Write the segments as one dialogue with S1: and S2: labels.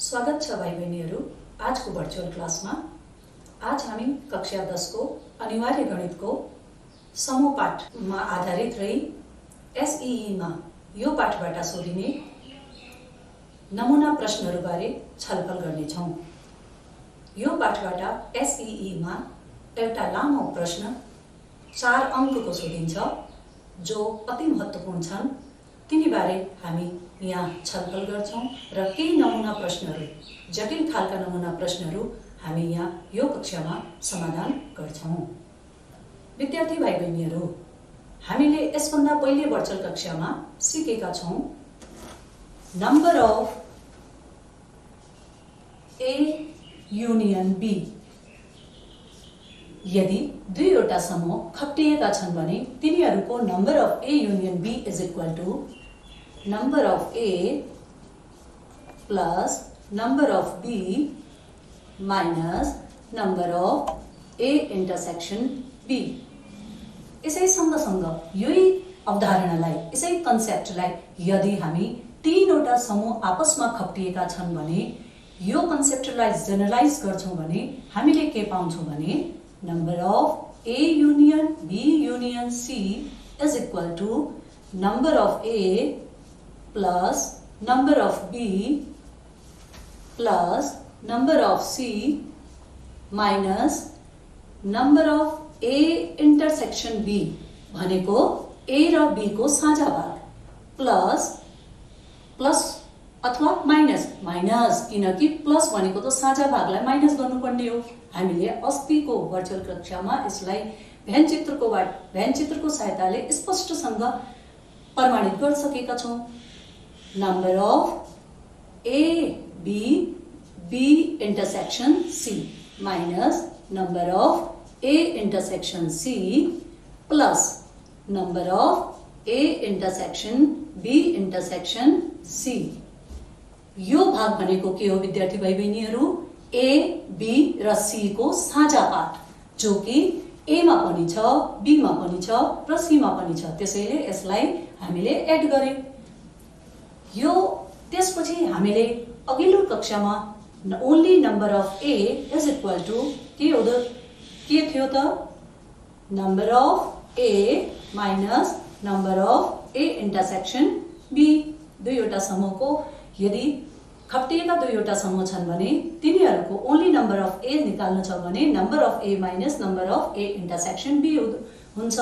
S1: स्वागत छ भाइ बहिनीहरू आजको भर्चुअल क्लासमा। आज हामी कक्षा 10 को अनिवार्य गणितको समूह पाठमा आधारित रही एसईई मा यो पाठबाट सोधिने नमुना प्रश्नहरू बारे छलफल गर्नेछौं। यो पाठबाट एसईई मा एउटा लामो प्रश्न 4 अंकको सोधिन्छ जो अति महत्त्वपूर्ण छन्। तिनी बारे हामी यहाँ छलफल गर्छौं र केही नमुना प्रश्नहरू, जटिल खालका नमुना प्रश्नहरू हामी यहाँ यो कक्षामा समाधान गर्छौं। विद्यार्थी भाइ बहिनीहरू, हामीले यसभन्दा पहिले भर्चुअल कक्षामा सिकेका छौं number of A union B. यदि दुईवटा समूह खप्टिएका छन् भने तिनीहरूको number of A union B is equal to number of A plus number of B minus number of A intersection B। यसै सँगसँग यही अवधारणालाई, यसै कन्सेप्टलाई यदि हामी तीनवटा समूह आपसमा खप्टिएका छन् भने यो कन्सेप्टलाई जेनरलाइज गर्छौं भने हामीले के पाउँछौं भने number of A union B union C is equal to number of A plus number of B plus number of C minus number of A intersection B भनेको A र B को साझा भाग प्लस प्लस अथवा minus minus, किनकि plus भनेको त साझा भागलाई माइनस गर्नुपर्ने हो। हामीले अस्तिको भर्चुअल कक्षामा यसलाई भेन चित्रको सहायताले स्पष्टसँग प्रमाणित गरिसकेका छौं। Number of A, B, B intersection C minus number of A intersection C plus number of A intersection B intersection C। यो भाग भनेको के हो विद्यार्थी भाइ बहिनीहरू? A, B र C को साझा पाठ, जो कि A मा पनि छ, B मा पनि छ र C मा पनि छ। त्यसैले यसलाई हामीले एड गर्यौं। यो त्यसपछि हामीले अघिल्लो कक्षामा only number of A is equal to के थियो त number of A minus number of A intersection B. दुईवटा समूहको यदि खप्टिएका दुईवटा समूह छन् भने तिनीहरूको ओन्ली नम्बर अफ ए निकाल्नु छ भने number of A minus number of A intersection B हुन्छ।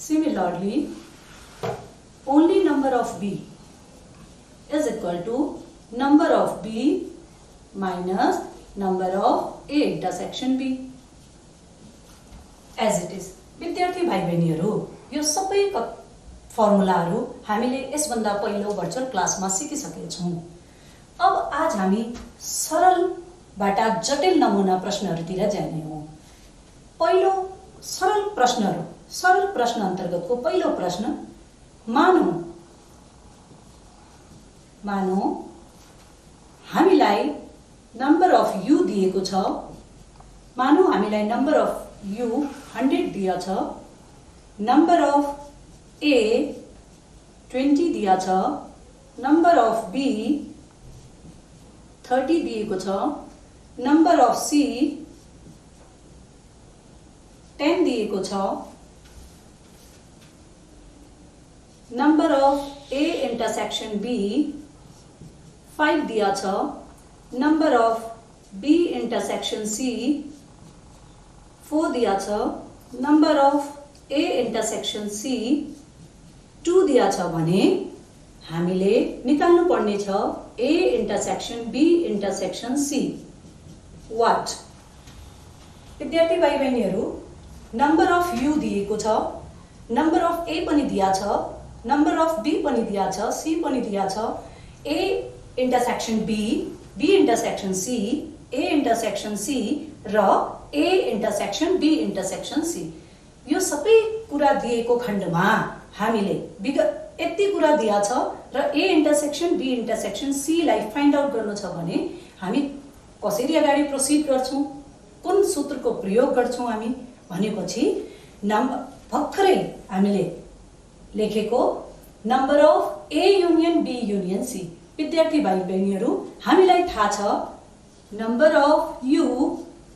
S1: Similarly, only number of B is equal to number of B minus number of A intersection B as it is। विद्यार्थी भाइ बहिनीहरू, यो सबै फर्मुलाहरू हामीले यसभन्दा पहिलो भर्चुअल क्लासमा सिकिसकेका छौं। अब आज हामी सरलबाट जटिल नमुना प्रश्नहरूतिर जाने हौं। पहिलो सरल प्रश्न अन्तर्गतको पहिलो प्रश्न, मानौ हामीलाई नम्बर अफ यु दिएको छ। मानौ हामीलाई नम्बर अफ यु 100 दिया छ, नम्बर अफ ए 20 दिया छ, नम्बर अफ बी 30 दिएको छ, नम्बर अफ सी 10 दिएको छ, number of A intersection B 5 दिया छ, number of B intersection C 4 दिया छ, number of A intersection C 2 दिया छ भने हामीले निकाल्नु पर्ने छ A intersection B intersection C. What? विद्यार्थी भाइ बहिनीहरू, नम्बर अफ यु दिएको छ, नम्बर अफ ए पनि दिया छ, नम्बर अफ बी पनि दिया छ, सी पनि दिया छ, A intersection B, B intersection C, A intersection C र A intersection B intersection C. यो सबै कुरा दिएको खण्डमा हामीले यति कुरा दिया छ र A intersection B intersection C लाई फाइन्ड आउट गर्नु छ भने हामी कसरी अगाडि प्रोसिड गर्छौं, कुन सूत्रको प्रयोग गर्छौं हामी भनेपछि भर्खरै हामीले लेखेको number of A union union B union C. विद्यार्थी भाइ बहिनीहरू, हामीलाई थाहा छ number of U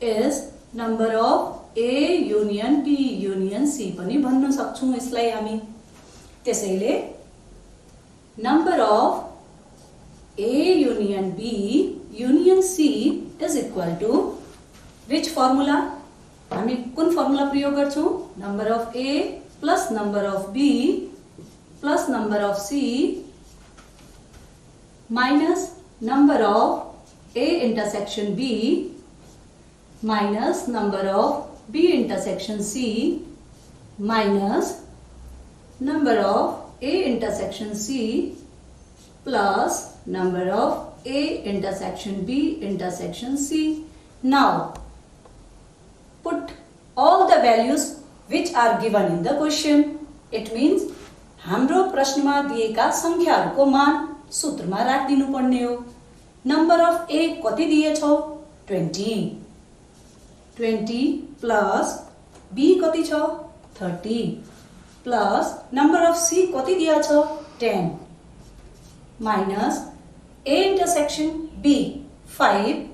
S1: is number of A union B union C पनि भन्न सक्छौं यसलाई हामी। त्यसैले number of A union B union C is equal to which formula? हामी कुन फर्मुला प्रयोग गर्छौं? Number of A plus number of B plus number of C minus number of A intersection B minus number of B intersection C minus number of A intersection C plus number of A intersection B intersection C. Now put all the values which are given in the question. It means हाम्रो प्रश्नमा दिएका संख्याहरूको मान सूत्रमा राखिदिनु पर्ने हो. Number of ए कति दिएछ? 20. 20 प्लस बी कति छ? 30 प्लस नंबर अफ सी कति दिया छ? 10 minus A intersection B 5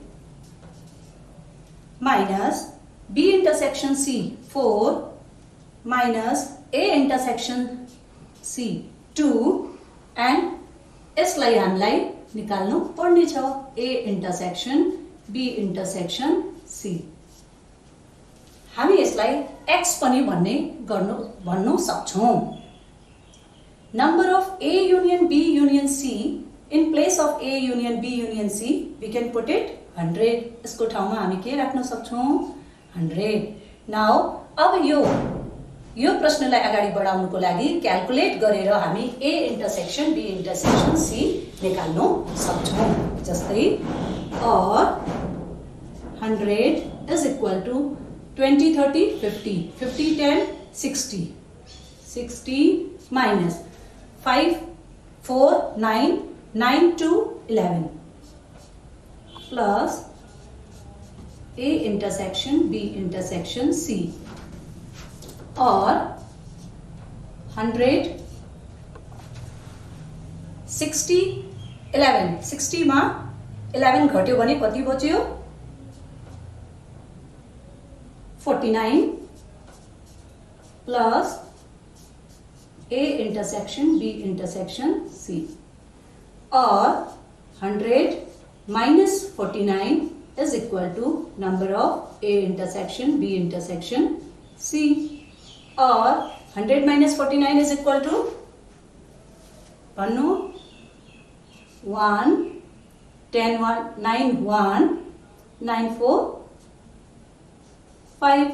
S1: minus B intersection C 4 minus A intersection C 2 and यसलाई हामीलाई निकाल्नु पर्ने छ A intersection B intersection C. हामी यसलाई x पनि भन्नु सक्छौं. Number of A union B union C in place of A union B union C we can put it 100. यसको ठाउँमा हामी के राख्न सक्छौं? 100. Now अब यो प्रश्नलाई अगाडि बढाउनको लागि क्याल्कुलेट गरेर हामी A intersection B intersection C निकाल्नु सक्छौं. जस्तै और 100 is equal to 20 30 50 50 10 60 60 minus 5 4 9 9 2 11 plus A intersection B intersection C और 100 60 11 60 मा 11 घट्यो भने कति बच्यो? 49 plus A intersection B intersection C और 100 minus 49 is equal to number of A intersection B intersection C और 100 minus 49 is equal to 1 10 1 9 1 9 4 5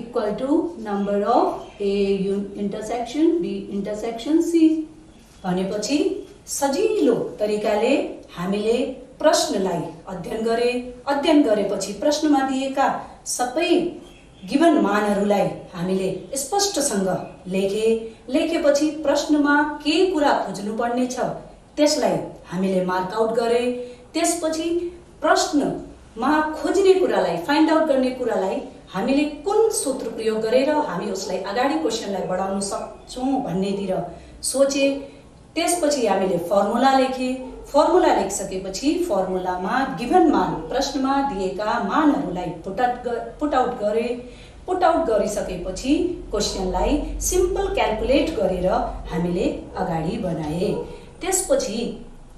S1: equal to number of A intersection B intersection C. भनेपछि सजिलो तरिकाले हामीले प्रश्नलाई अध्ययन गरेपछि प्रश्नमा दिएका सबै गिवन मानहरूलाई हामीले स्पष्टसँग लेखेपछि प्रश्नमा के कुरा खोज्नु पर्ने छ त्यसलाई हामीले मार्क आउट गरे. त्यसपछि प्रश्नमा खोज्ने कुरालाई फाइन्ड आउट गर्ने कुरालाई हामीले कुन सूत्र प्रयोग गरेर हामी उसलाई अगाडि क्वेशनलाई बढाउन सक्छौं भन्नेतिर सोचे. त्यसपछि हामीले फर्मुला लेखे. फर्मुला लेखिसकेपछि फर्मुलामा गिवन मान प्रश्नमा दिएका मानहरूलाई पुट आउट गरे. पुट आउट गरिसकेपछि क्वेशनलाई सिम्पल क्याल्कुलेट गरेर हामीले अगाडि बढाए. त्यसपछि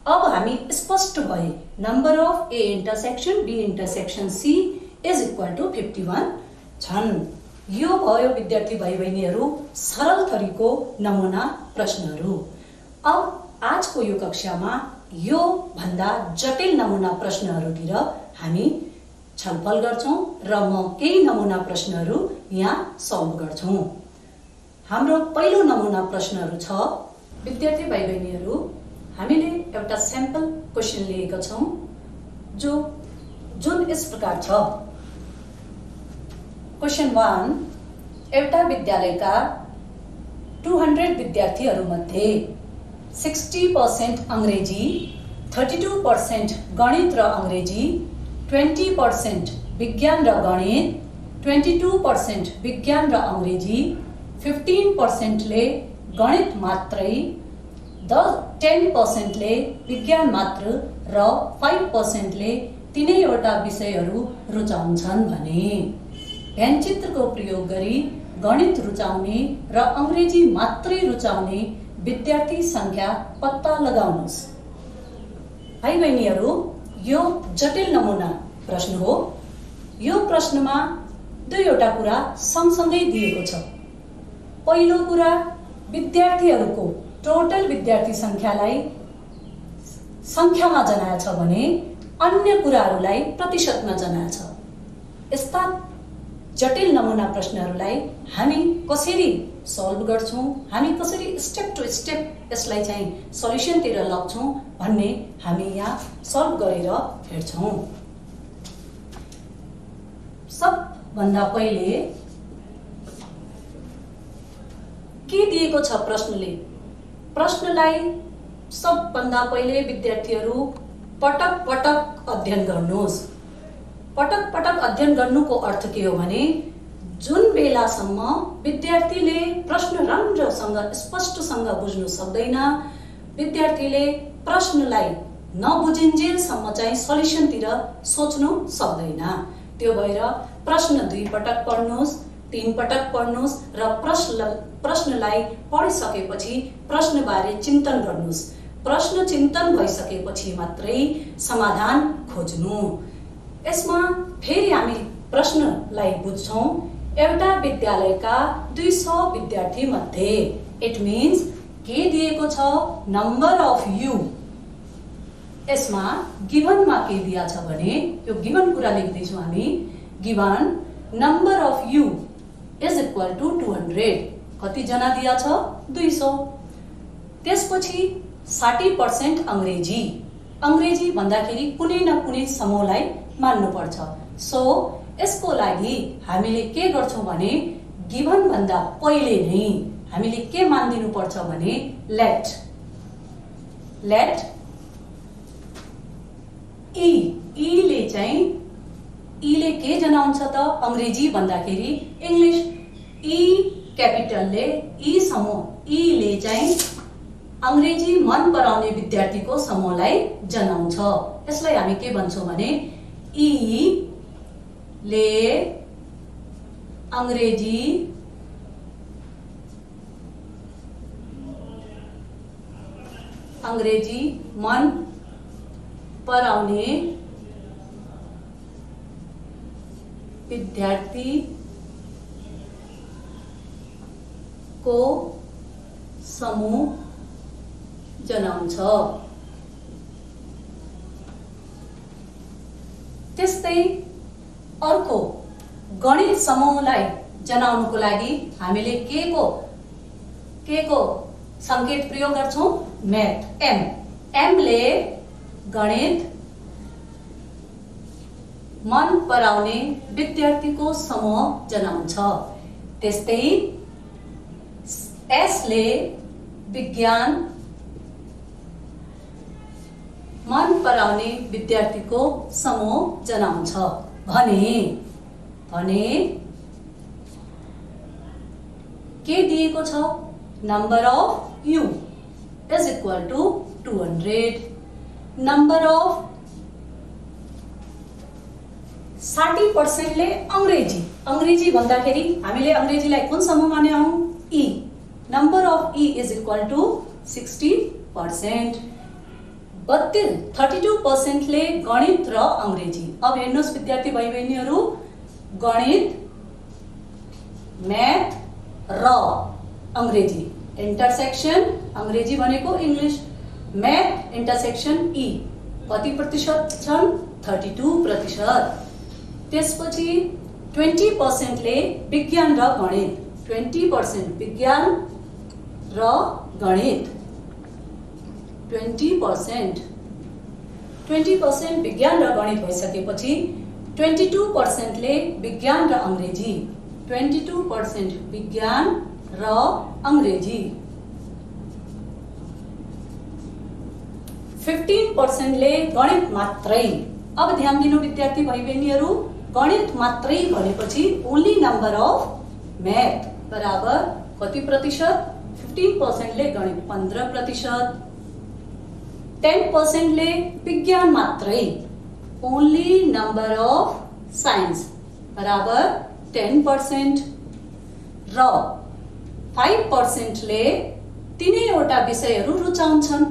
S1: अब हामी स्पष्ट भए number of A intersection B intersection C is equal to 51 छन्. यो भयो विद्यार्थी भाइ बहिनीहरू सरल थरीको नमुना प्रश्नहरू. अब आजको यो कक्षामा यो भन्दा जटिल नमुना प्रश्नहरूतिर हामी छलफल गर्छौं र म केही नमुना प्रश्नहरू यहाँ सल्भ गर्छौं. हाम्रो पहिलो नमुना प्रश्नहरू छ. विद्यार्थी भाइ बहिनीहरू हामीले एउटा स्याम्पल क्वेशन लिएका छौं जुन यस प्रकार छ. क्वेशन 1 एउटा विद्यालयका 200 विद्यार्थीहरूमध्ये 60% अंग्रेजी 32% गणित र अंग्रेजी 20% विज्ञान र गणित 22% विज्ञान र अंग्रेजी 15% ले गणित मात्रै 10% विज्ञान मात्र र 5% तीनैवटा विषयहरू रुचाउँछन् भने व्यञ्चित्रको प्रयोग गरी गणित रुचाउने र अंग्रेजी मात्रै रुचाउने विद्यार्थी संख्या पत्ता लगाउनुस्। भाइ बहिनीहरू, यो जटिल नमुना प्रश्न हो। यो प्रश्नमा दुईवटा कुरा सँगसँगै दिएको छ। पहिलो कुरा, विद्यार्थीहरूको टोटल विद्यार्थी संख्यालाई संख्यामा जनाएछ भने अन्य कुराहरूलाई प्रतिशतमा जनाएछ। यस्ता जटिल नमुना प्रश्नहरूलाई हामी कसरी सल्भ गर्छौं, हामी कसरी स्टेप टु स्टेप यसलाई चाहिँ सल्युसनतिर लग्छौं भन्ने हामी यहाँ सल्भ गरेर हेर्छौं। सबभन्दा पहिले के दिएको छ प्रश्नले? प्रश्नलाई सबभन्दा पहिले विद्यार्थीहरू पटक पटक अध्ययन गर्नुहोस्। पटक पटक अध्ययन गर्नुको अर्थ के हो भने जुन बेलासम्म विद्यार्थीले प्रश्न राम्रोसँग स्पष्टसँग बुझ्नु सक्दैन, विद्यार्थीले प्रश्नलाई नबुझिन्जेलसम्म चाहिँ सल्युसनतिर सोच्नु सक्दैन। त्यो भएर प्रश्न 2 पटक पढ्नुहोस्, 3 पटक पढ्नुहोस् र प्रश्नलाई पढिसकेपछि प्रश्नबारे चिन्तन गर्नुहोस्। प्रश्न चिन्तन भइसकेपछि मात्रै समाधान खोज्नु। यसमा फेरि हामी प्रश्नलाई बुझ्छौं। एउटा विद्यालयका 200 विद्यार्थी मध्ये, इट मीन्स के दिएको छ? Number of you. यसमा गिभनमा के दिया छ भने यो गिभन कुरा लेख्दै छौं हामी। Given number of U is equal to 200। कति जना दिया छ? 200। त्यसपछि 60% अंग्रेजी। अंग्रेजी भन्दाखेरि कुनै न कुनै समूहलाई मान्नु पर्छ। सो यसको लागि हामीले के गर्छौं भने गिभन भन्दा पहिले नै हामीले के मान्दिनु पर्छ भने लेट ई ले चाहिँ ई ले के जनाउँछ त? अंग्रेजी भन्दाखेरि इंग्लिश। ई क्यापिटलले ई समूह ई ले चाहिँ अंग्रेजी मन पराउने विद्यार्थीको समूहलाई जनाउँछ। यसलाई हामी के भन्छौं भने ई ले अंग्रेजी मन पराउने विद्यार्थी को समूह जनाउँछ। त्यस्तै अर्को गणित समूहलाई जनाउनको लागि हामीले के को संकेत प्रयोग गर्छौं? मैथ। एम ले गणित मन पराउने विद्यार्थीको समूह जनाउँछ। त्यस्तै एस ले विज्ञान मन पराउने विद्यार्थीको समूह जनाउँछ भने के दिएको छ? Number of U is equal to 200। Number of 60% ले अंग्रेजी भन्दाखेरि हामीले अंग्रेजीलाई कुन समूहमा ल्याउँ? E. Number of E is equal to 60%। 32% ले गणित र अंग्रेजी। अब हेर्नुहोस् विद्यार्थी भाइ बहिनीहरू, गणित, मैथ र अंग्रेजी इंटरसेक्शन, अंग्रेजी भनेको इंग्लिश, मैथ इंटरसेक्शन ई कति प्रतिशत छन्? 32%। त्यसपछि 20% ले विज्ञान र गणित। 20% विज्ञान र गणित। 20% विज्ञान र गणित भइसकेपछि 22% ले विज्ञान र अंग्रेजी। 22% विज्ञान र अंग्रेजी। 15% ले गणित मात्रै। अब ध्यान दिनु विद्यार्थी भाइ बहिनीहरू, गणित मात्रै भनेपछि ओन्ली नम्बर अफ मैथ बराबर कति प्रतिशत? 15% ले गणित 15%, 10% ले विज्ञान मात्रै ओन्ली नंबर अफ साइन्स बराबर 10% र 5% ले तीनैवटा विषयहरू रुचाउँछन्।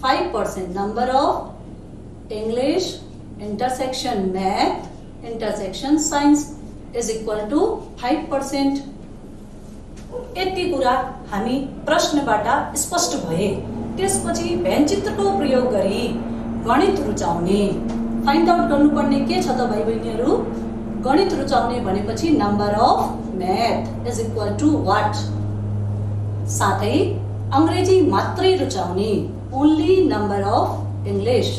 S1: 5% number of English intersection math intersection science is equal to 5%। यति कुरा हामी प्रश्नबाट स्पष्ट भए। त्यसपछि व्यञ्चित्रको प्रयोग गरी गणित रुचाउने फाइन्ड आउट गर्नुपर्ने के छ त भाइ बहिनीहरू? गणित रुचाउने भनेपछि number of math is equal to what. साथै अंग्रेजी मात्रै रुचाउने only number of English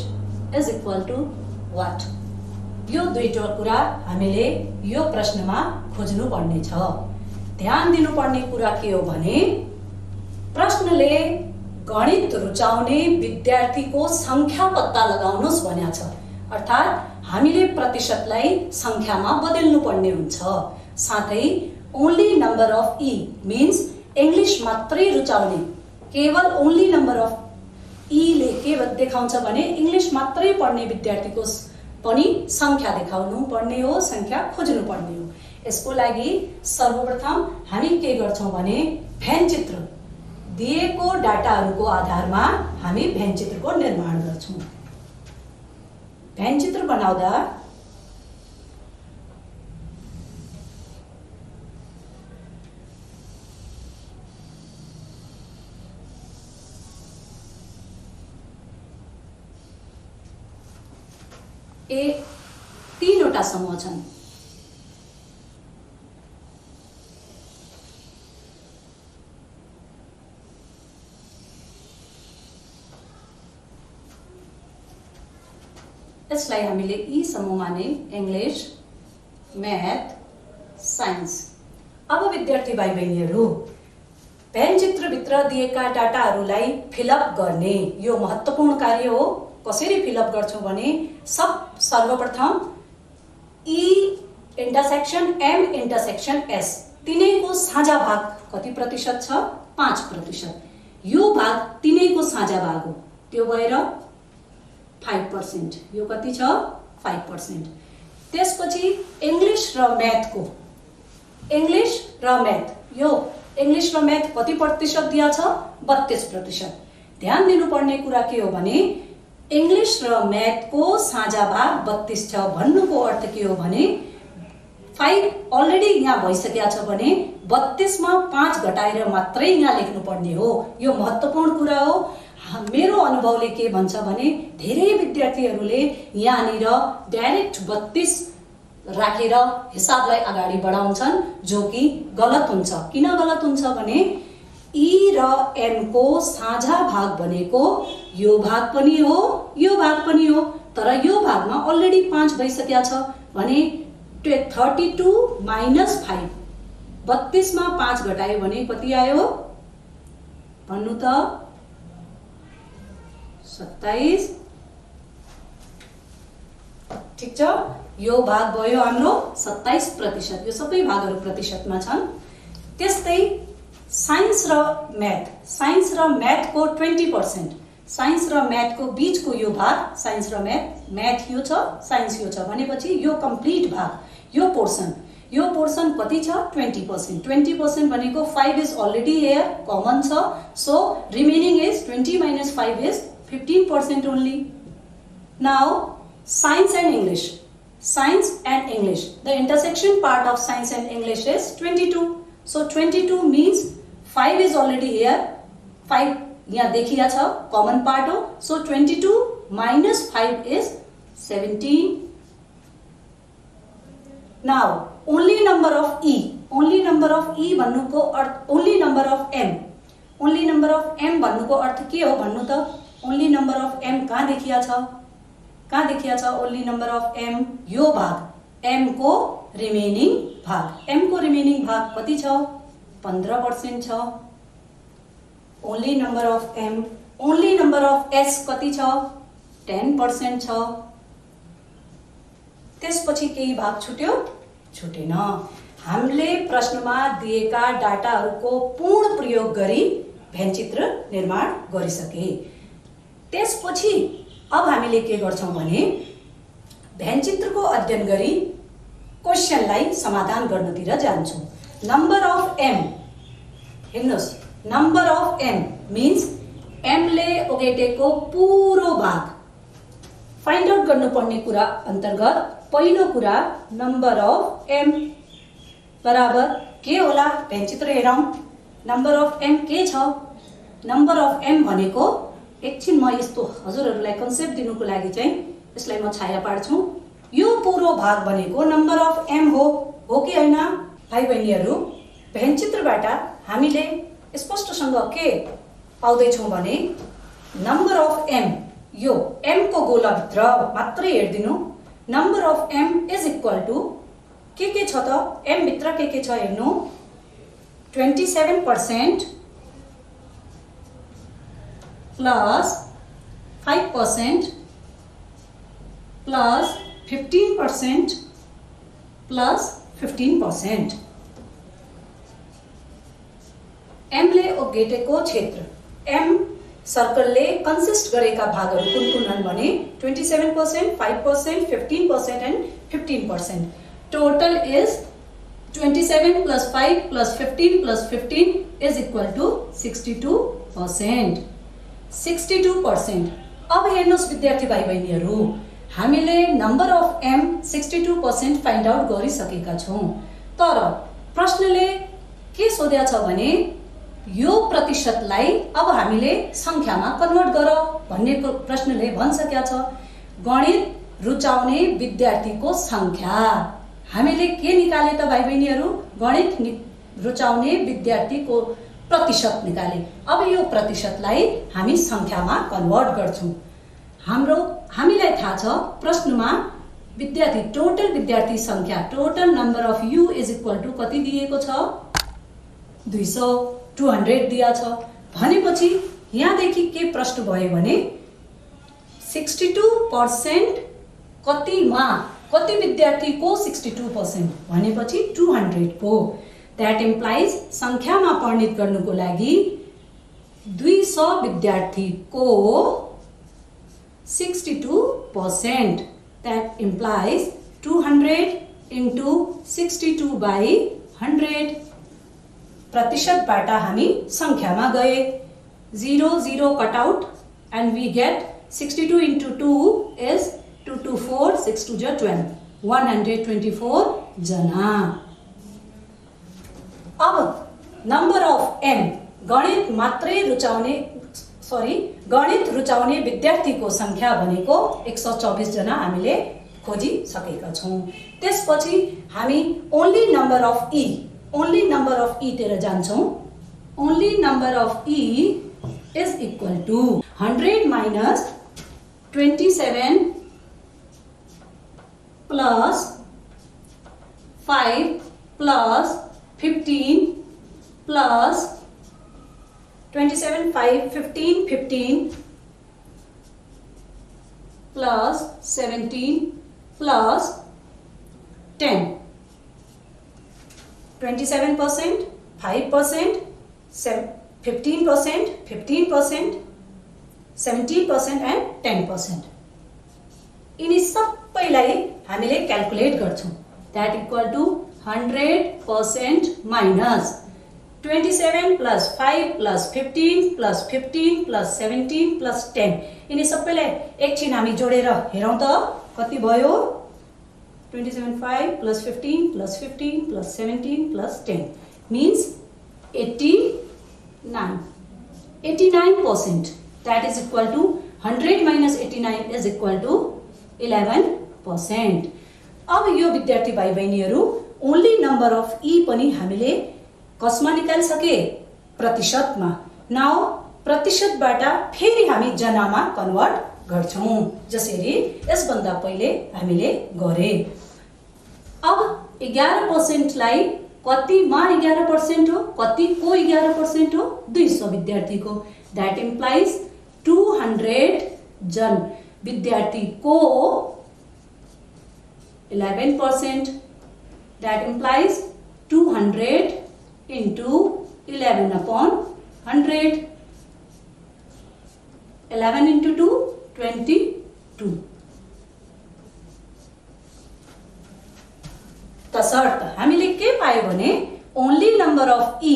S1: is equal to what. यो दुईटा कुरा हामीले यो प्रश्नमा खोज्नु पर्ने छ। ध्यान दिनुपर्ने कुरा के हो भने प्रश्नले गणित रुचाउने विद्यार्थीको संख्या पत्ता लगाउनुस् भनेको छ। अर्थात् हामीले प्रतिशतलाई संख्यामा बदल्नु पर्ने हुन्छ। साथै only number of E means English मात्रै रुचाउने, केवल ओन्ली नंबर अफ ई ले के देखाउँछ भने इंग्लिश मात्रै पढ्ने विद्यार्थीको पनि संख्या देखाउनु पर्ने हो, संख्या खोज्नु पर्ने हो। यसको लागि सर्वप्रथम हामी के गर्छौं भने व्यञ्चित्र दिएको डाटाहरूको आधारमा हामी व्यञ्चित्रको निर्माण गर्छौं। व्यञ्चित्र बनाउँदा तीनवटा समूह छन्। यसलाई हामीले यी समूहमा नै इंग्लिश मैथ साइन्स। अब विद्यार्थी भाइ बहिनीहरू व्यञ्चित्रभित्र दिएका डाटाहरूलाई फिलअप गर्ने यो महत्त्वपूर्ण कार्य हो। कसरी फिलअप गर्छौं भने सर्वप्रथम E intersection M intersection S तीनैको साझा भाग कति प्रतिशत छ? 5%। यो भाग तीनैको साझा भाग हो, त्यो भएर 5%। यो कति छ? 5%। त्यसपछि इंग्लिश र मैथको इंग्लिश र मैथ यो इंग्लिश र मैथ कति प्रतिशत दिया छ? 32%। ध्यान दिनुपर्ने कुरा के हो भने इंग्लिश र मैथको साझा भाग 32 छ भन्नुको अर्थ के हो भने 5 अलरेडी यहाँ भइसकेको छ भने 32 मा 5 घटाएर मात्रै यहाँ लेख्नु पर्ने हो। यो महत्त्वपूर्ण कुरा हो। मेरो अनुभवले के भन्छ भने धेरै विद्यार्थीहरूले यहाँनिर डाइरेक्ट 32 राखेर हिसाबलाई अगाडि बढाउँछन्, जो कि गलत हुन्छ। किन गलत हुन्छ भने ई र एम को साझा भाग भनेको यो भाग पनि हो, यो भाग पनि हो, तर यो भागमा अलरेडी 5 भइसकेको छ भने 32 माइनस 5 32 मा 5 घटायो भने कति आयो भन्नु त? 27। ठीक छ, यो भाग भयो हाम्रो 27%। यो सबै भागहरू प्रतिशतमा छन्। त्यस्तै साइन्स र मैथ को 20%। साइन्स र मैथ को बीच को यो भाग साइन्स र मैथ यो छ, साइन्स यो छ भनेपछि यो कम्प्लिट भाग यो पोर्सन कति छ? 20%। 20% भनेको 5 इज अलरेडी हियर, कमन छ। So remaining is 20 minus 5 is 15% only. Now science and English. Science and English. The intersection part of science and English is 22. So 22 means 5 is already here. 5 यहाँ देखिया छ, common part हो। So 22 minus 5 is 17. Now only number of E. Only number of E भन्नुको अर्थ only number of M. Only number of M भन्नुको अर्थ के हो भन्नु त? Only number of M कहाँ देखिया छ? कहाँ देखिया छ only number of M? यो भाग M को रिमेनिङ भाग। M को रिमेनिङ भाग कति छ? 15% छ। Only number of M. Only number of S कति छ? 10% छ। त्यसपछि केही भाग छुट्यो? छुटेन। हामीले प्रश्नमा दिएका डाटाहरूको पूर्ण प्रयोग गरी भेनचित्र निर्माण गरिसके। त्यसपछि अब हामीले के गर्छौं भने भेनचित्रको अध्ययन गरी क्वेशनलाई समाधान गर्नतिर जान्छौं। नम्बर अफ m, हेर्नुस्, number of m means m ले ओगटेको पूरो भाग फाइन्ड आउट गर्नुपर्ने कुरा अन्तर्गत पहिलो कुरा नम्बर अफ m बराबर के होला? भेनचित्र हेरौं। नम्बर अफ m के छ? नम्बर अफ m भनेको एकछिन म यस्तो हजुरहरुलाई कन्सेप्ट दिनुको लागि चाहिँ यसलाई म छाया पार्छु। यो पूरो भाग भनेको नम्बर अफ m हो कि हैन? भाइ बहिनीहरु, भेनचित्रबाट हामीले स्पष्टसँग के पाउँदै छौं भने नम्बर अफ m, यो m को गोलाभित्र मात्रै हेर्दिनु। Number of m is equal to के छ त? m भित्र के छ हेर्नु। 27% प्लस 5% प्लस 15% प्लस 15%। m ले ओगटेको क्षेत्र, m सर्कलले कन्सिस्ट गरेका भागहरू कुन कुन हुन् भने 27%, 5%, 15% and 15%। Total is 27 plus 5 plus 15 plus 15 is equal to 62%। 62%। अब हेर्नुस् विद्यार्थी भाइ बहिनीहरु, हामीले number of m 62% find out गरिसकेका छौं। तर प्रश्नले के सोध्या छ भने यो प्रतिशतलाई अब हामीले संख्यामा कन्भर्ट गर भन्ने प्रश्नले भनिसकेका छ। गणित रुचाउने विद्यार्थीको संख्या हामीले के निकाले त भाइ बहिनीहरु? गणित रुचाउने विद्यार्थीको प्रतिशत निकाले। अब यो प्रतिशतलाई हामी संख्यामा कन्भर्ट गर्छौं। हामीलाई थाहा छ प्रश्नमा विद्यार्थी टोटल विद्यार्थी संख्या, total number of U is equal to कति दिएको छ? 200, 200 दिया छ। भनेपछि यहाँदेखि के प्रश्न भयो भने 62% कति विद्यार्थीको 62% भनेपछि 200 को। दैट इम्प्लाइज संख्यामा परिणत गर्नुको लागि 200 विद्यार्थीको 62%। That implies 200 into 62/100। प्रतिशतबाट हामी संख्यामा गए, 0 0 cut out and we get 62 into 2 is 2 2 4, 6 2 12, 124 जना। अब नम्बर अफ m, गणित रुचाउने विद्यार्थीको संख्या भनेको 124 जना हामीले खोजिसकेका छौं। त्यसपछि हामी ओन्ली नम्बर अफ e तिर जान्छौं। Only number of e is equal to 100 minus 27 plus 5 plus 15 plus 27, 5, 15, 15 plus 17 plus 10। 27%, 5%, 15%, 15%, 17% and 10%। यिनी सबैलाई हामीले क्याल्कुलेट गर्छौं। That equal to 100% minus 27 plus 5 plus 15 plus 15 plus 17 plus 10। यिनी सबैलाई एकछिन हामी जोडेर हेरौं त कति भयो? 27 5 plus 15 plus 15 plus 17 plus 10 means 89%। that is equal to 100 minus 89 is equal to 11%। अब यो विद्यार्थी भाइ बहिनीहरु ओन्ली नम्बर अफ e पनि हामीले कसमा निकाल्सके? प्रतिशतमा। नाउ प्रतिशतबाट फेरि हामी जनामा कन्भर्ट गर्छौं, जसरी यसभन्दा पहिले हामीले गरे। अब 11% लाई कतिमा 11% हो? कतिको 11% हो? 200 विद्यार्थीको। दैट इम्प्लाइज 200 जन विद्यार्थीको 11%। That implies 200 into 11 upon 100 11 into 2 22 तसर्थ हामीले के पायो भने ओन्ली नम्बर अफ ई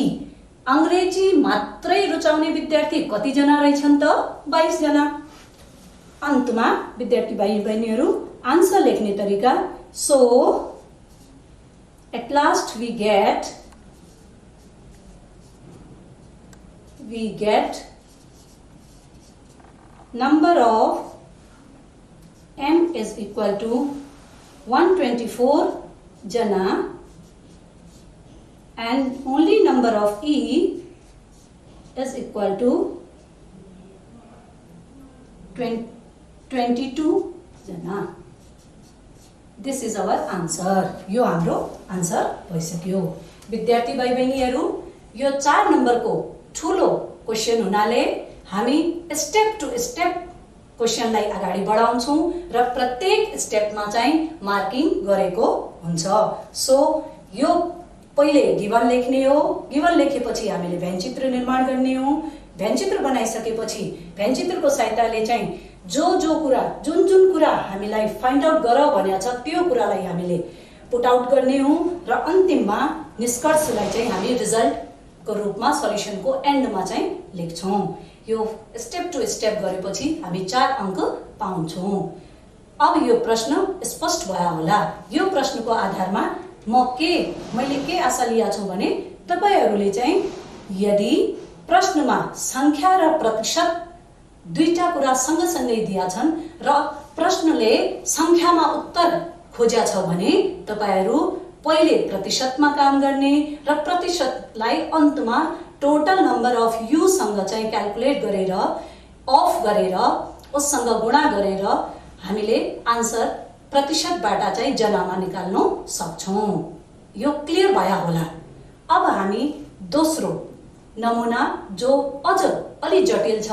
S1: अंग्रेजी मात्रै रुचाउने विद्यार्थी कति जना रहेछन् त 22 जना। अन्तमा विद्यार्थी भाइ बहिनीहरू आन्सर लेख्ने तरिका so at last we get number of m is equal to 124 jana and only number of e is equal to 22 jana. This is our answer. यो हाम्रो आन्सर भइसक्यो। विद्यार्थी भाइ बहिनीहरू यो 4 नम्बरको ठूलो क्वेशन हुनाले हामी स्टेप टु स्टेप क्वेशनलाई अगाडि बढाउँछौं र प्रत्येक स्टेपमा चाहिँ मार्किङ गरेको हुन्छ। सो यो पहिले गिवन लेख्ने हो, गिवन लेखेपछि हामीले व्यञ्चित्र निर्माण गर्ने हो, व्यञ्चित्र बनाइसकेपछि व्यञ्चित्रको सहायताले चाहिँ जो कुरा जुन कुरा हामीलाई फाइन्ड आउट गर भनेको छ त्यो कुरालाई हामीले पुट आउट गर्ने हो र अन्तिममा निष्कर्षलाई चाहिँ हामी रिजल्टको रूपमा सल्युसनको एन्डमा चाहिँ लेख्छौं। यो स्टेप टु स्टेप गरेपछि हामी 4 अंक पाउँछौं। अब यो प्रश्न स्पष्ट भयो होला। यो प्रश्नको आधारमा मैले के आशा लिया छु भने तपाईहरुले चाहिँ यदि प्रश्नमा संख्या र प्रतिशत दुईटा कुरा सँगसँगै दिया छन् र प्रश्नले संख्यामा उत्तर खोज्या छ भने तपाईहरु पहिले प्रतिशतमा काम गर्ने र प्रतिशतलाई अन्तमा टोटल नम्बर अफ यू सँग चाहिँ क्याल्कुलेट गरेर अफ गरेर उससँग गुणा गरेर हामीले आन्सर प्रतिशतबाट चाहिँ जनामा निकाल्न सक्छौं। यो क्लियर भयो होला। अब हामी दोस्रो नमुना जो अझ अलि जटिल छ,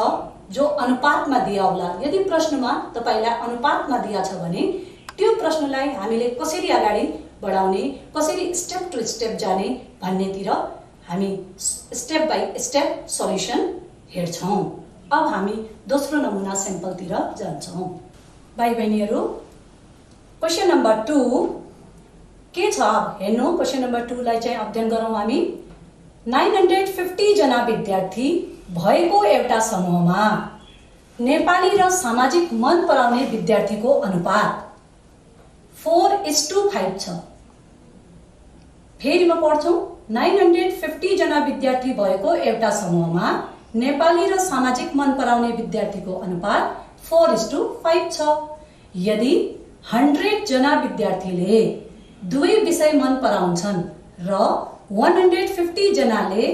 S1: जो अनुपातमा दिया होला। यदि प्रश्नमा तपाईलाई अनुपातमा दिया छ भने त्यो प्रश्नलाई हामीले कसरी अगाडि बढाउने, कसरी स्टेप टु स्टेप जाने भन्नेतिर हामी स्टेप बाइ स्टेप सल्युसन हेर्छौं। अब हामी दोस्रो नमुना स्याम्पलतिर जान्छौं। भाइ बहिनीहरु क्वेशन नम्बर 2 के छ हेर्नु। क्वेशन नम्बर 2 लाई चाहिँ अध्ययन गरौँ हामी। 950 जना विद्यार्थी भएको एउटा समूहमा नेपाली र सामाजिक मन पराउने विद्यार्थीको अनुपात 4:5 छ। फेरि म पढ्छु। 950 जना विद्यार्थी भएको एउटा समूहमा नेपाली र सामाजिक मन पराउने विद्यार्थीको अनुपात 4:5 छ। यदि 100 जना विद्यार्थीले दुवै विषय मन पराउँछन् र 150 जनाले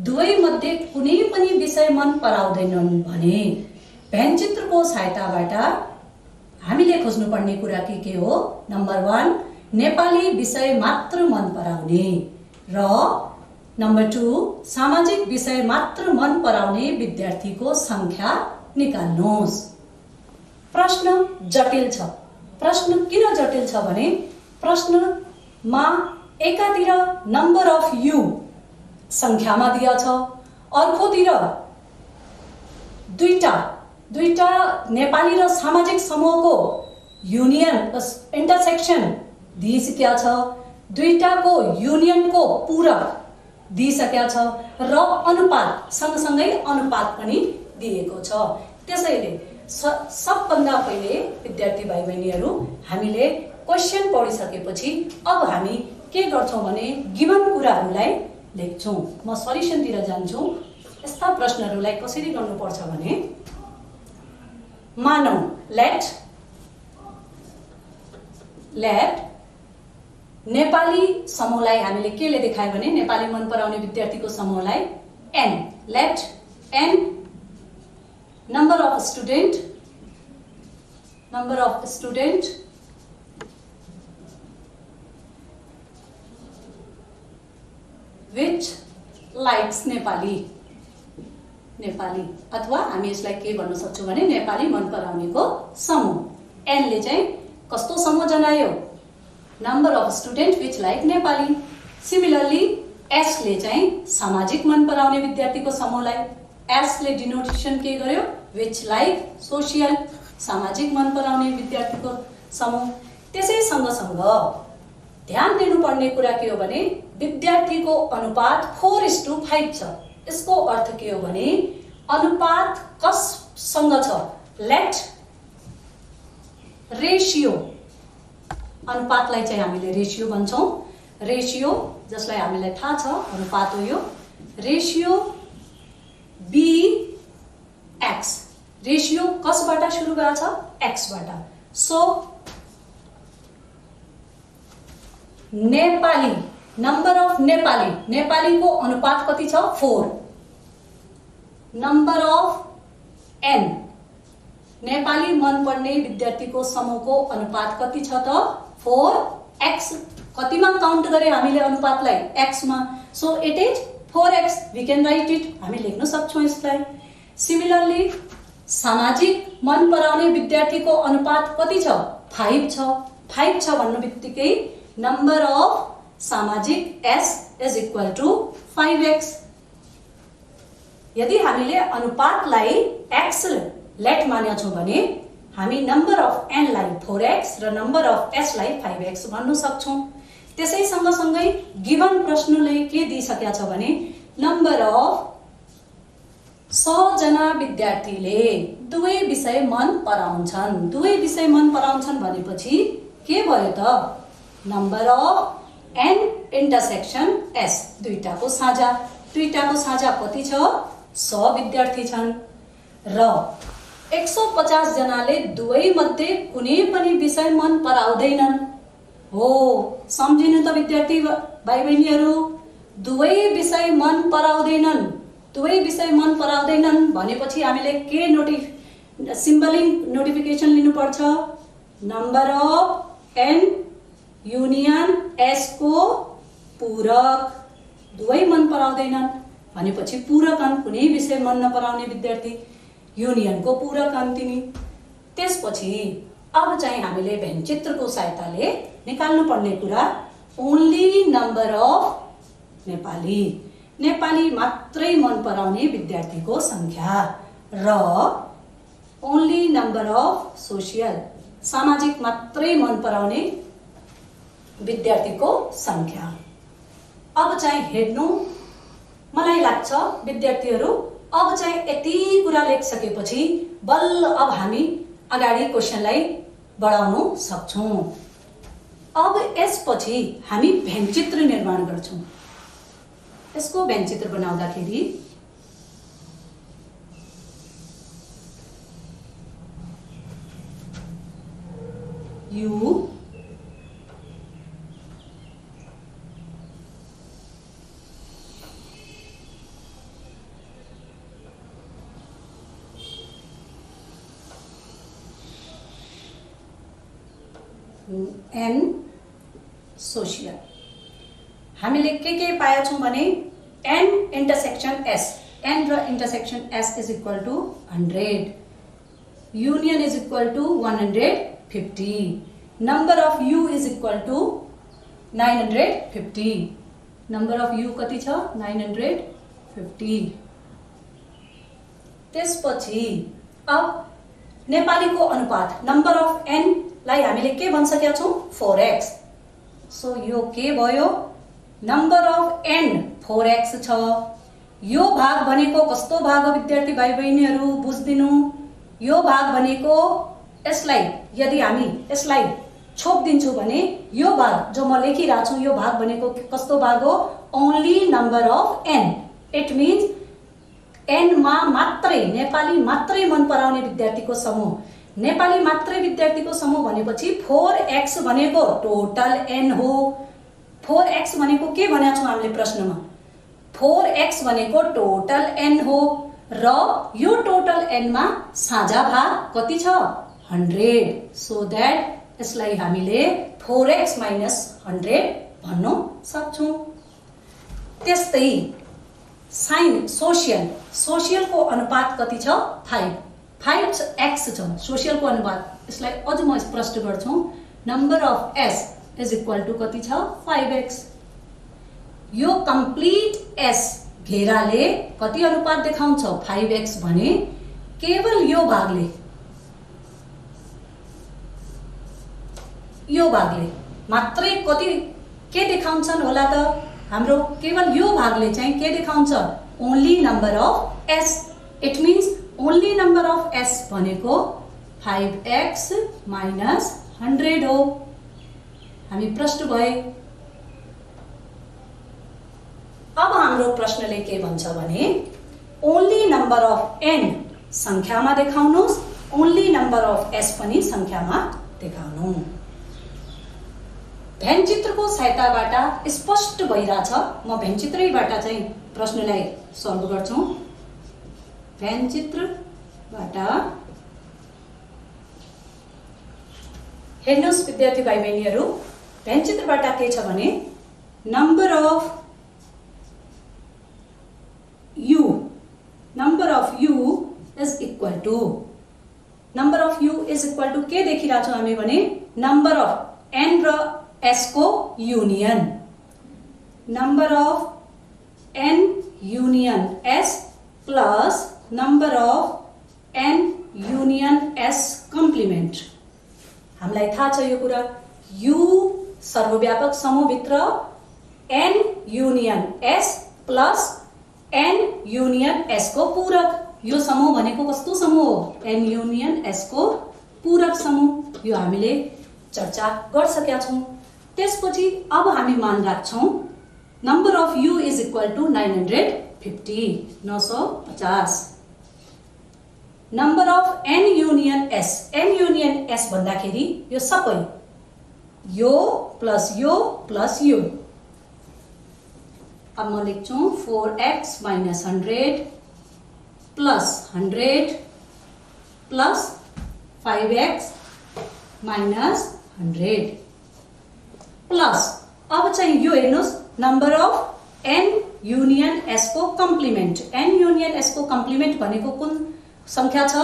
S1: दुवै मध्ये कुनै पनि विषय मन पराउँदैनन् भने व्यञ्चित्रको सहायताबाट हामीले खोज्नुपर्ने कुरा के हो? नम्बर 1 नेपाली विषय मात्र मन पराउने र नम्बर 2 सामाजिक विषय मात्र मन पराउने विद्यार्थीको संख्या निकाल्नुहोस्। प्रश्न जटिल छ। प्रश्न किन जटिल छ भने प्रश्नमा एकातिर नम्बर अफ यू संख्यामा दिया छ, अर्कोतिर दुईटा नेपाली र सामाजिक समूहको युनियन इन्टरसेक्सन दिइसकेको छ, दुईटाको युनियनको पूरक दिइसकेको छ र अनुपात सँगसँगै अनुपात पनि दिएको छ। त्यसैले सबभन्दा पहिले विद्यार्थी भाइ बहिनीहरू हामीले क्वेशन पढिसकेपछि अब हामी के गर्छौं भने गिवन कुराहरूलाई लेख्छौं। म सल्युसनतिर जान्छु। यस्ता प्रश्नहरूलाई कसरी गर्नुपर्छ भने मानौ लेट नेपाली समूहलाई हामीले केले देखायो भने नेपाली मन पराउने विद्यार्थीको समूहलाई n, let n number of student which likes Nepali अथवा हामी यसलाई के भन्न सक्छौं भने नेपाली मन पराउनेको समूह। n ले चाहिँ कस्तो समूह जनायो? number of student which like Nepali. Similarly S ले चाहिँ सामाजिक मन पराउने विद्यार्थीको समूहलाई, एस ले डिनोटेसन के गर्यो, विच लाइक सोशियल सामाजिक मन पराउने विद्यार्थीको समूह। त्यसै सँगसँग ध्यान दिनुपर्ने कुरा के हो भने विद्यार्थीको अनुपात 4:5 छ। यसको अर्थ के हो भने अनुपात कससँग छ, लेट रेशियो, अनुपातलाई चाहिँ हामीले रेशियो भन्छौं। रेशियो जसलाई हामीलाई थाहा छ अनुपात हो यो, रेशियो बी एक्स, रेशियो कसबाट सुरु भएको छ, एक्स बाट। So Nepali, number of Nepali, Nepali को अनुपात कति छ, 4। नंबर अफ एन, नेपाली मन पर्ने विद्यार्थीको समूहको अनुपात कति छ त, 4x। कतिमा काउन्ट गरे हामीले अनुपातलाई, x मा। So it is 4x, we can write it, हामी लेख्न सक्छौं यसलाई। सिमिलरली सामाजिक मन पराउने विद्यार्थीको अनुपात कति छ, 5 छ। 5 छ भन्नुबित्तिकै नंबर अफ सामाजिक s is equal to 5x। यदि हामीले अनुपातलाई x लेट मानेका छौं भने हामी नंबर अफ n लाई 4x र नंबर अफ s लाई 5x भन्न सक्छौं। त्यसै सँगसँगै गिवन प्रश्नले के दिइसकेको छ भने नंबर अफ 100 जना विद्यार्थीले दुवै विषय मन पराउँछन्। दुवै विषय मन पराउँछन् भनेपछि के भयो त, number of n intersection s, दुईटाको साझा, दुईटाको साझा कति छ, 100 विद्यार्थी छन् र 150 जनाले दुवै मध्ये कुनै पनि विषय मन पराउँदैनन्। हो, सम्झिनु त विद्यार्थी भाइ बहिनीहरू, दुवै विषय मन पराउँदैनन्। दुवै विषय मन पराउँदैनन् भनेपछि हामीले के सिम्बलिक नोटिफिकेसन लिनुपर्छ, number of n union s को पूरक। दुवै मन पराउँदैनन् भनेपछि पूरक, कुनै विषय मन नपराउने विद्यार्थी, युनियन को पूरक अन्तिमी। त्यसपछि अब चाहिँ हामीले व्यञ्चित्रको सहायताले निकाल्नु पर्ने कुरा only number of Nepali, Nepali मात्रै मन पराउने विद्यार्थीको संख्या र ओन्ली नंबर अफ सोशियल, सामाजिक मात्रै मन पराउने विद्यार्थीको संख्या। अब चाहिँ हेर्नु, मलाई लाग्छ विद्यार्थीहरू अब चाहिँ यति कुरा लेखिसकेपछि बल्ल अब हामी अगाडि क्वेशनलाई बढाउन सक्छौं। अब यसपछि हामी व्यञ्चित्र निर्माण गर्छौं। यसको व्यञ्चित्र बनाउँदाखेरि u n सोशियल, हामीले के पाएका छौं भने n इंटरसेक्शन s, n र intersection s is equal to 100, union is equal to 150, number of u is equal to 950, number of u कति छ, 950। त्यसपछि अब नेपालीको अनुपात नंबर अफ n लाई हामीले के भनिसकेका छौं, 4x। सो यो के भयो, नंबर अफ n 4x छ। यो भाग भनेको कस्तो भाग हो विद्यार्थी भाइ बहिनीहरू, बुझ्दिनु। यो भाग भनेको यसलाई यदि हामी यसलाई छोप्दिन्छु भने यो भाग जो म लेखिरहेको छु यो भाग भनेको कस्तो भाग हो, only number of n। It means n मा मात्रै नेपाली मात्रै मन पराउने विद्यार्थीको समूह, नेपाली मात्रै विद्यार्थीको समूह भनेपछि 4x भनेको टोटल n हो। 4x भनेको के भनेको छौं हामीले प्रश्नमा, 4x भनेको टोटल n हो र यो टोटल n मा साझा भाग कति छ, 100। सो दैट यसलाई हामीले 4x माइनस 100 भन्न सक्छौं। त्यस्तै साइन सोशियल, सोशियल को अनुपात कति छ, 5x छ सोशियल को अनुपात। यसलाई अझ म स्पष्ट गर्छु, number of s is equal to कति छ, 5x। यो कम्प्लिट एस घेराले कति अनुपात देखाउँछ 5x भने केवल यो भागले मात्रै कति के देखाउँछन् होला त हाम्रो केवल यो भागले चाहिँ के देखाउँछ only number of S it means only number of S भनेको 5x माइनस 100 हो हामी प्रश्न भए अब हाम्रो प्रश्नले के भन्छ भने ओन्ली नम्बर अफ n संख्यामा देखाउनुस् ओन्ली नम्बर अफ s पनि संख्यामा देखाउनु भेनचित्रको सहायताबाट स्पष्ट भइराछ म भेनचित्रैबाट चाहिँ प्रश्नलाई सल्भ गर्छु भेनचित्रबाट हेर्नुस् विद्यार्थी भाइ बहिनीहरु भेनचित्रबाट के छ भने number of u is equal to के देखिरहेछौं हामी भने नम्बर अफ n र s को union number of n union s plus number of n union s complement हामीलाई थाहा छ यो कुरा u सर्वव्यापक समूह भित्र n union s plus n union s को पूरक यो समूह भनेको कस्तो समूह हो n युनियन s को पूरक समूह यो हामीले चर्चा गरिसकेका छौं त्यसपछि अब हामी मान राख्छौं number of u is equal to 950 number of n union s भन्दाखेरि यो सबै यो प्लस यो अब म लेख्छु 4x minus 100 plus 100 plus 5x minus 100 plus अब चाहिँ यो हेर्नुस् number of n union s को कम्प्लिमेन्ट n युनियन s को कम्प्लिमेन्ट भनेको कुन संख्या छ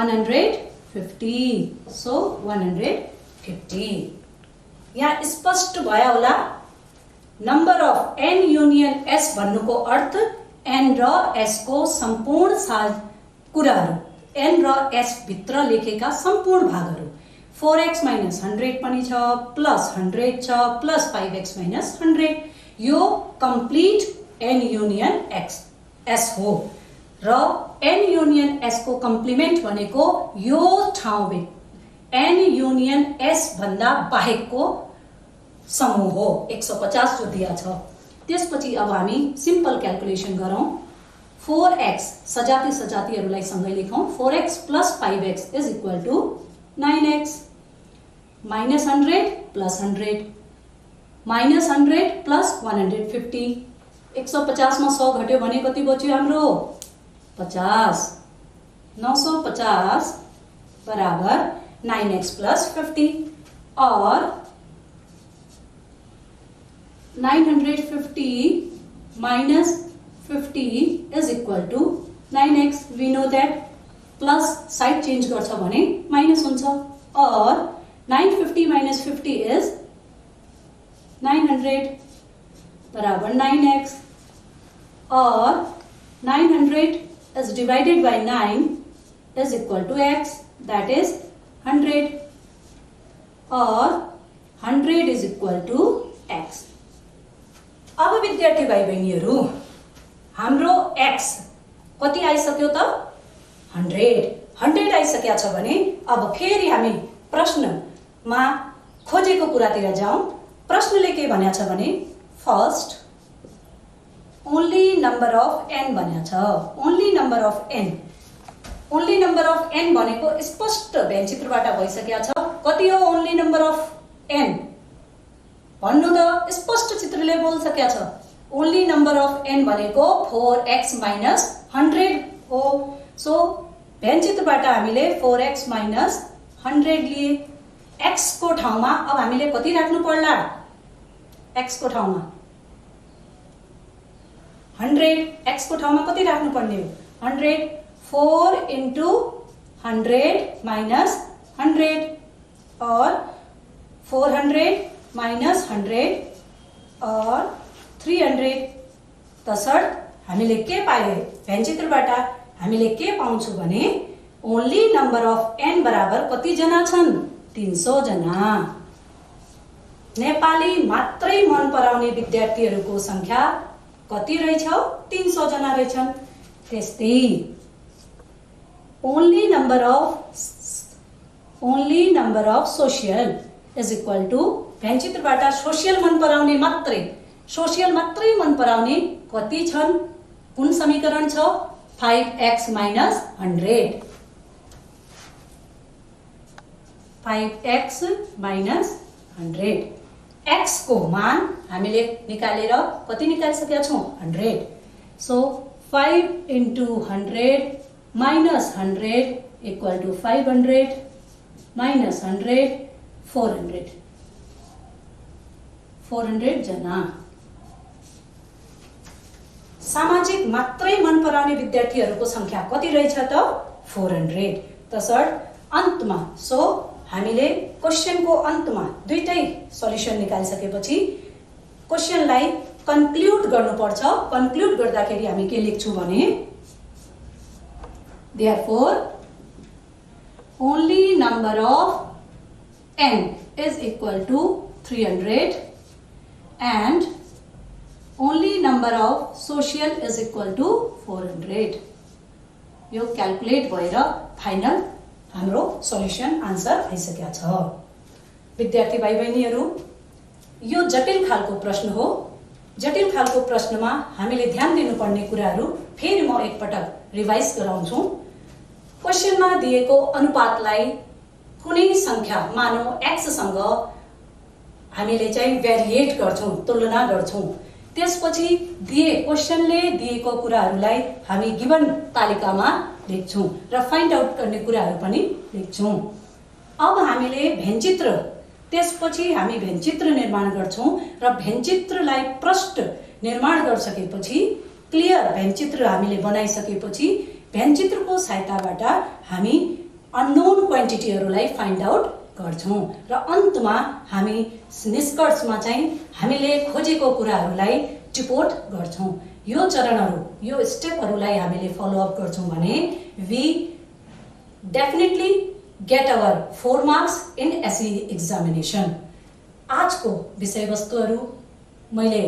S1: 150 सो 150 यहाँ स्पष्ट भयो होला number of n union s भन्नुको अर्थ n र s को सम्पूर्ण कुराहरु n र s भित्र लेखेका सम्पूर्ण भागहरु 4x minus 100 पनि छ प्लस 100 छ प्लस 5x minus 100 यो कम्प्लिट n युनियन s हो र n युनियन s को कम्प्लिमेन्ट भनेको यो ठाउँमा n युनियन s भन्दा बाहेकको समूह हो 150 जो दिया छ त्यसपछि अब हामी सिम्पल क्याल्कुलेसन गरौं 4x सजातीहरुलाई सँगै लेखौं 4x plus 5x is equal to 9x minus 100 plus 100 minus 100 plus 150 150 मा 100 घट्यो भने कति बच्यो हाम्रो 50 950 बराबर 9x plus 50 और 950 minus 50 is equal to 9x. We know that plus side change गर्छ भने minus हुन्छ और 950 minus 50 is 900 बराबर 9x और 900 is divided by 9 is equal to x that is 100 और 100 is equal to x. अब विद्यार्थी भाइ बहिनीहरु हाम्रो x कति आइसक्यो त 100 आइसक्या छ भने अब फेरि हामी प्रश्नमा खोजेको कुरातिर जाउँ प्रश्नले के भन्या छ भने first only number of n भन्या छ ओन्ली नम्बर अफ n भनेको स्पष्ट भेनचित्रबाट भइसक्या छ कति हो ओन्ली नम्बर अफ n भन्नु त स्पष्ट चित्रले बोल्सक्या छ ओन्ली नम्बर अफ n भनेको 4x minus 100 हो सो भेनचित्रबाट हामीले 4x minus 100 लिए x को ठाउँमा अब हामीले कति राख्नु पर्ला x को ठाउँमा 100 x को ठाउँमा कति राख्नु पर्ने हो 100 4 into 100 minus 100 और 400 minus 100 और 300 तसर्थ हामीले के पाए व्यञ्चित्रबाट हामीले के पाउँछौ भने ओन्ली नम्बर अफ n बराबर कति जना छन् 300 जना नेपाली मात्रै मन पराउने विद्यार्थीहरूको संख्या कति रहेछ 300 जना रहेछन् त्यस्तै only number of social is equal to व्यञ्चित्रबाट सोशल मन पराउने मात्रै मन पराउने कति छन् कुन समीकरण छ 5x minus 100 5x minus 100 x को मान हामीले निकालेर कति निकालिसकेका छौं 100 so 5 into 100 minus 100 equal to 500 minus 100 400 जना सामाजिक मात्रै मन पराउने विद्यार्थीहरूको संख्या कति रहेछ त 400 तसर्थ अन्तमा सो हामीले क्वेशनको अन्तमा दुईटै सल्युसन निकालिसकेपछि क्वेशनलाई कन्क्लुड गर्नुपर्छ कन्क्लुड गर्दाखेरि हामी के लेख्छौं भने therefore only number of n is equal to 300 and only number of social is equal to 400 यो क्याल्कुलेट भएर फाइनल हाम्रो सल्युसन आन्सर आइसकेको छ विद्यार्थी भाइ बहिनीहरू यो जटिल खालको प्रश्न हो जटिल खालको प्रश्नमा हामीले ध्यान दिनुपर्ने कुराहरू फेरि म एकपटक रिभाइज गराउँछु क्वेशनमा दिएको अनुपातलाई कुनै संख्या मानौ x सँग हामीले चाहिँ भ्यारिएट गर्छौं तुलना गर्छौं त्यसपछि क्वेशनले दिएको कुराहरूलाई हामी गिवन तालिकामा लेख्छौं र फाइन्ड आउट गर्ने कुराहरू पनि लेख्छौं अब हामीले व्यञ्चित्र त्यसपछि हामी व्यञ्चित्र निर्माण गर्छौं र व्यञ्चित्रलाई प्रष्ट निर्माण गरिसकेपछि क्लियर व्यञ्चित्र हामीले बनाइसकेपछि व्यञ्चित्रको सहायताबाट हामी अननोन क्वान्टिटीहरूलाई फाइन्ड आउट गर्छौं र अन्तमा हामी निष्कर्षमा चाहिँ हामीले खोजेको कुराहरूलाई टिपोट गर्छौं यो चरणहरू यो स्टेपहरूलाई हामीले फलो अप गर्छौं भने we definitely get our 4 marks in SE examination आजको विषयवस्तुहरू मैले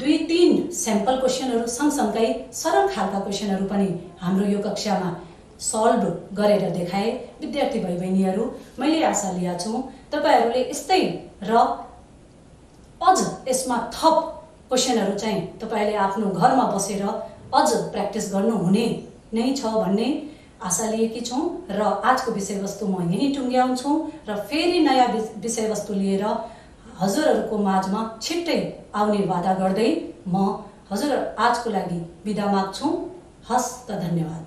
S1: 2-3 स्याम्पल क्वेशनहरू सँगसँगै सरल खालका क्वेशनहरू पनि हाम्रो यो कक्षामा सल्भ गरेर देखाए विद्यार्थी भाइ बहिनीहरू मैले आशा लिएको छु तपाईहरुले यस्तै र अझ यसमा थप क्वेशनहरू चाहिँ तपाईले आफ्नो घरमा बसेर अझ प्र्याक्टिस गर्नु हुने नै छ भन्ने आशा लिएकी छु र आजको विषयवस्तु म यही टुङ्ग्याउँछु र फेरि नयाँ विषयवस्तु लिएर हजुरहरूको माझमा छिट्टै आउने वादा गर्दै म हजुर आजको लागि बिदा माग्छु हस्त धन्यवाद।